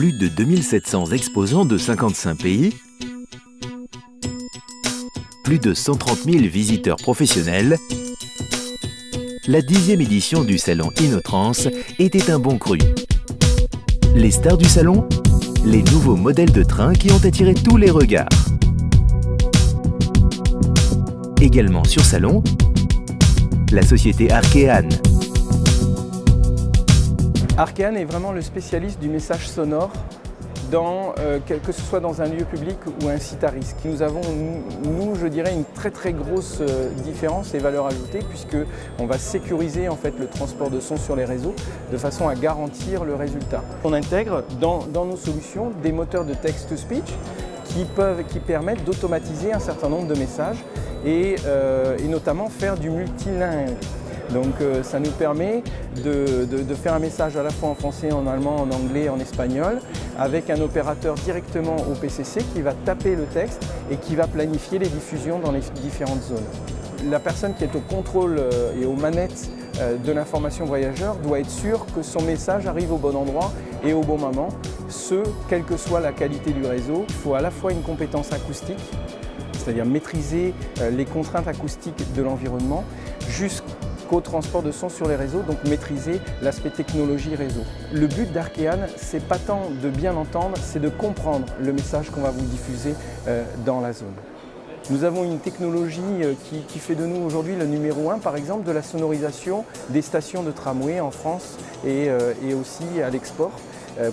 Plus de 2700 exposants de 55 pays, plus de 130 000 visiteurs professionnels, la 10e édition du salon InnoTrans était un bon cru. Les stars du salon, les nouveaux modèles de train qui ont attiré tous les regards. Également sur salon, la société Arkean. Arkean est vraiment le spécialiste du message sonore, que ce soit dans un lieu public ou un site à risque. Nous avons, je dirais, une très grosse différence et valeur ajoutée puisqu'on va sécuriser en fait le transport de son sur les réseaux de façon à garantir le résultat. On intègre dans nos solutions des moteurs de text-to-speech qui permettent d'automatiser un certain nombre de messages et notamment faire du multilingue. Donc ça nous permet de faire un message à la fois en français, en allemand, en anglais, en espagnol, avec un opérateur directement au PCC qui va taper le texte et qui va planifier les diffusions dans les différentes zones. La personne qui est au contrôle et aux manettes de l'information voyageur doit être sûre que son message arrive au bon endroit et au bon moment, quelle que soit la qualité du réseau. Il faut à la fois une compétence acoustique, c'est-à-dire maîtriser les contraintes acoustiques de l'environnement, jusqu'au transport de son sur les réseaux, donc maîtriser l'aspect technologie réseau. Le but d'Arkean, c'est pas tant de bien entendre, c'est de comprendre le message qu'on va vous diffuser dans la zone. Nous avons une technologie qui fait de nous aujourd'hui le numéro 1, par exemple, de la sonorisation des stations de tramway en France et aussi à l'export.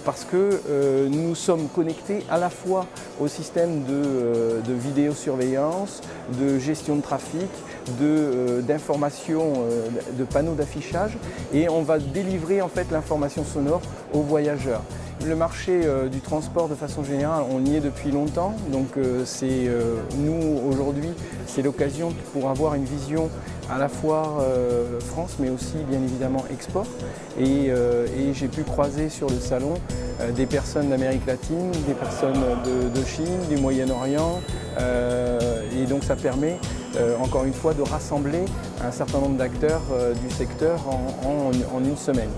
Parce que nous sommes connectés à la fois au système de vidéosurveillance, de gestion de trafic, d'information, de panneaux d'affichage, et on va délivrer en fait l'information sonore aux voyageurs. Le marché du transport de façon générale, on y est depuis longtemps, donc nous aujourd'hui c'est l'occasion pour avoir une vision à la fois France mais aussi bien évidemment export et j'ai pu croiser sur le salon des personnes d'Amérique latine, des personnes de Chine, du Moyen-Orient et donc ça permet encore une fois de rassembler un certain nombre d'acteurs du secteur en une semaine.